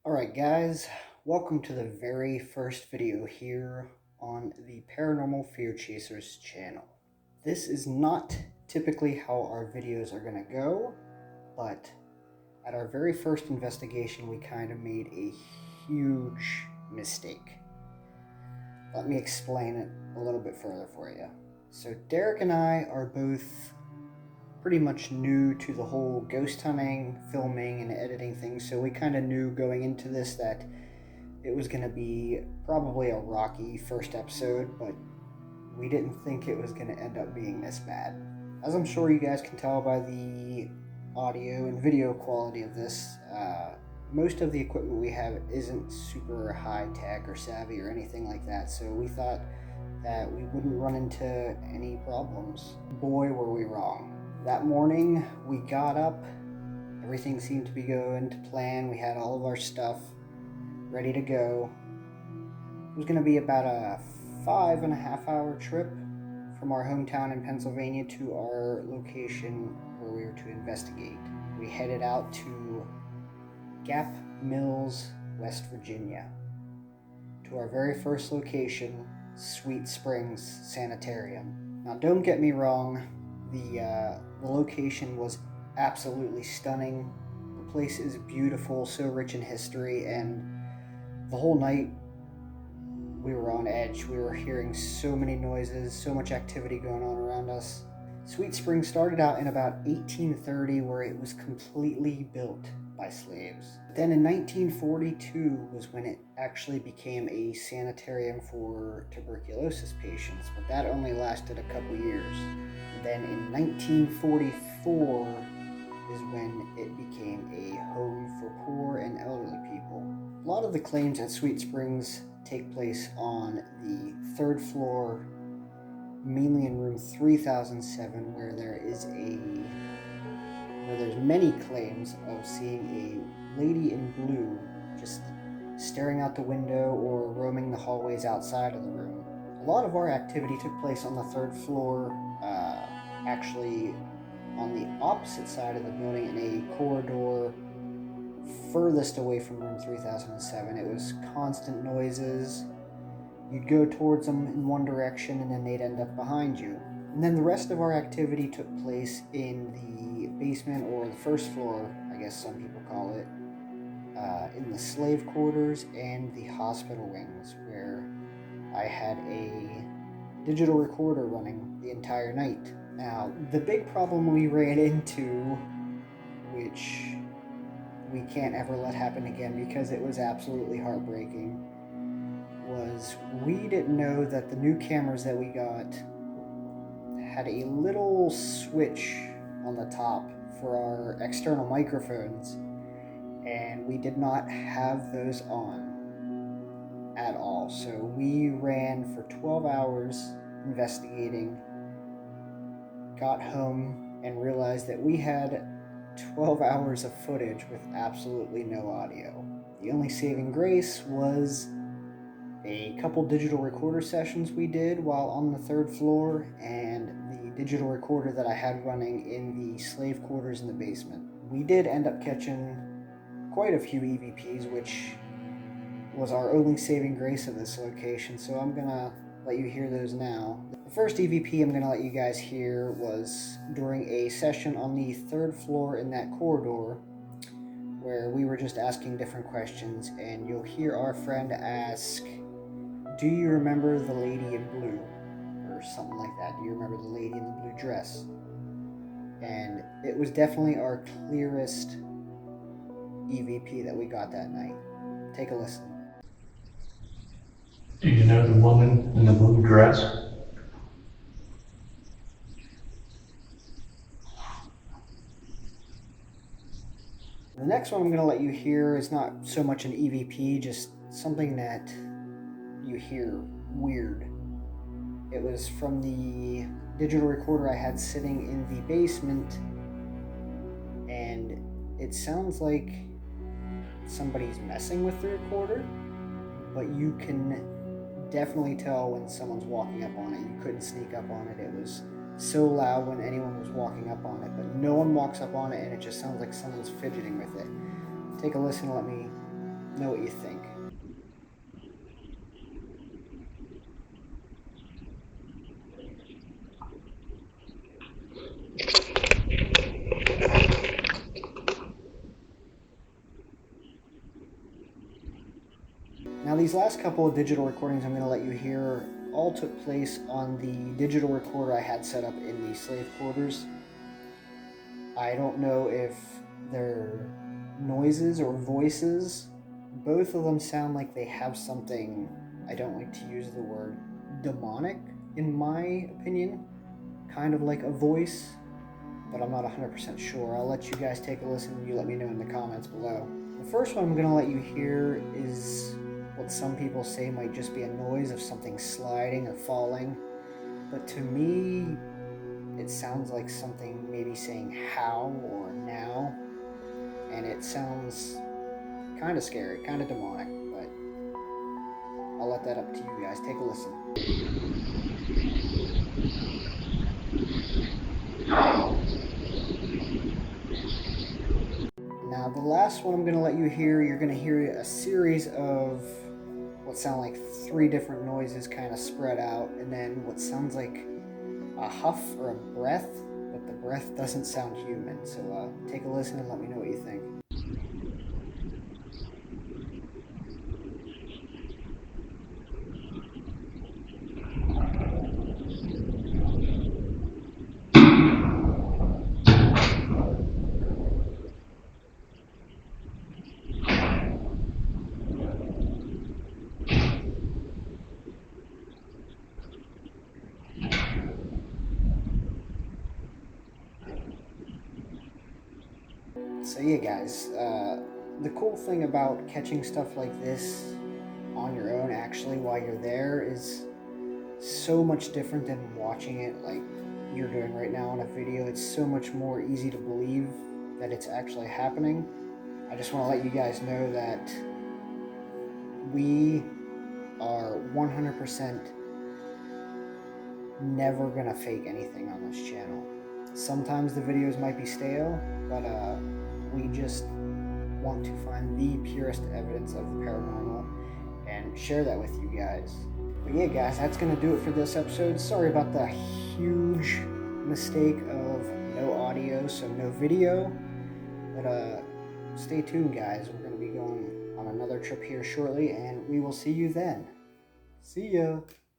Alright guys, welcome to the very first video here on the Paranormal Fear Chasers channel. This is not typically how our videos are going to go, but at our very first investigation we kind of made a huge mistake. Let me explain it a little bit further for you. So Derek and I are both pretty much new to the whole ghost hunting, filming, and editing thing, so we kind of knew going into this that it was going to be probably a rocky first episode, but we didn't think it was going to end up being this bad. As I'm sure you guys can tell by the audio and video quality of this, most of the equipment we have isn't super high tech or savvy or anything like that, so we thought that we wouldn't run into any problems. Boy, were we wrong. That morning, we got up, everything seemed to be going to plan, we had all of our stuff ready to go. It was going to be about a 5.5-hour trip from our hometown in Pennsylvania to our location where we were to investigate. We headed out to Gap Mills, West Virginia, to our very first location, Sweet Spring Sanitarium. Now don't get me wrong, the location was absolutely stunning. The place is beautiful, so rich in history, and the whole night we were on edge. We were hearing so many noises, so much activity going on around us. Sweet Spring started out in about 1830, where it was completely built by slaves. Then in 1942 was when it actually became a sanitarium for tuberculosis patients, but that only lasted a couple years. Then in 1944 is when it became a home for poor and elderly people. A lot of the claims at Sweet Springs take place on the third floor, mainly in room 3007, where there's many claims of seeing a lady in blue just staring out the window or roaming the hallways outside of the room. A lot of our activity took place on the third floor, actually on the opposite side of the building in a corridor furthest away from room 3007. It was constant noises. You'd go towards them in one direction and then they'd end up behind you. And then the rest of our activity took place in the basement, or the first floor, I guess some people call it, in the slave quarters and the hospital wings, where I had a digital recorder running the entire night. Now, the big problem we ran into, which we can't ever let happen again because it was absolutely heartbreaking, was we didn't know that the new cameras that we got had a little switch on the top for our external microphones, and we did not have those on at all. So we ran for 12 hours investigating, got home, and realized that we had 12 hours of footage with absolutely no audio. The only saving grace was a couple digital recorder sessions we did while on the third floor, and the digital recorder that I had running in the slave quarters in the basement. We did end up catching quite a few EVPs, which was our only saving grace of this location, so I'm gonna let you hear those now. The first EVP I'm gonna let you guys hear was during a session on the third floor in that corridor, where we were just asking different questions, and you'll hear our friend ask, "Do you remember the lady in blue?" or something like that. "Do you remember the lady in the blue dress?" And it was definitely our clearest EVP that we got that night. Take a listen. Do you know the woman in the blue dress? The next one I'm going to let you hear is not so much an EVP, just something that you hear weird. It was from the digital recorder I had sitting in the basement, and it sounds like somebody's messing with the recorder, but you can definitely tell when someone's walking up on it. You couldn't sneak up on it. It was so loud when anyone was walking up on it, but no one walks up on it, and it just sounds like someone's fidgeting with it. Take a listen, let me know what you think. Now these last couple of digital recordings I'm going to let you hear all took place on the digital recorder I had set up in the slave quarters. I don't know if they're noises or voices. Both of them sound like they have something, I don't like to use the word demonic in my opinion, kind of like a voice, but I'm not 100% sure. I'll let you guys take a listen and you let me know in the comments below. The first one I'm going to let you hear is what some people say might just be a noise of something sliding or falling, but to me it sounds like something maybe saying how or now, and it sounds kind of scary, kind of demonic, but I'll let that up to you guys. Take a listen. Now the last one I'm going to let you hear, you're going to hear a series of what sound like 3 different noises kind of spread out, and then what sounds like a huff or a breath, but the breath doesn't sound human. So take a listen and let me know what you think. So yeah guys, the cool thing about catching stuff like this on your own actually while you're there is so much different than watching it like you're doing right now on a video. It's so much more easy to believe that it's actually happening. I just want to let you guys know that we are 100% never gonna fake anything on this channel. Sometimes the videos might be stale, but we just want to find the purest evidence of the paranormal and share that with you guys. But yeah guys, that's gonna do it for this episode. Sorry about the huge mistake of no audio, so no video, but stay tuned guys. We're gonna be going on another trip here shortly, and we will see you then. See ya.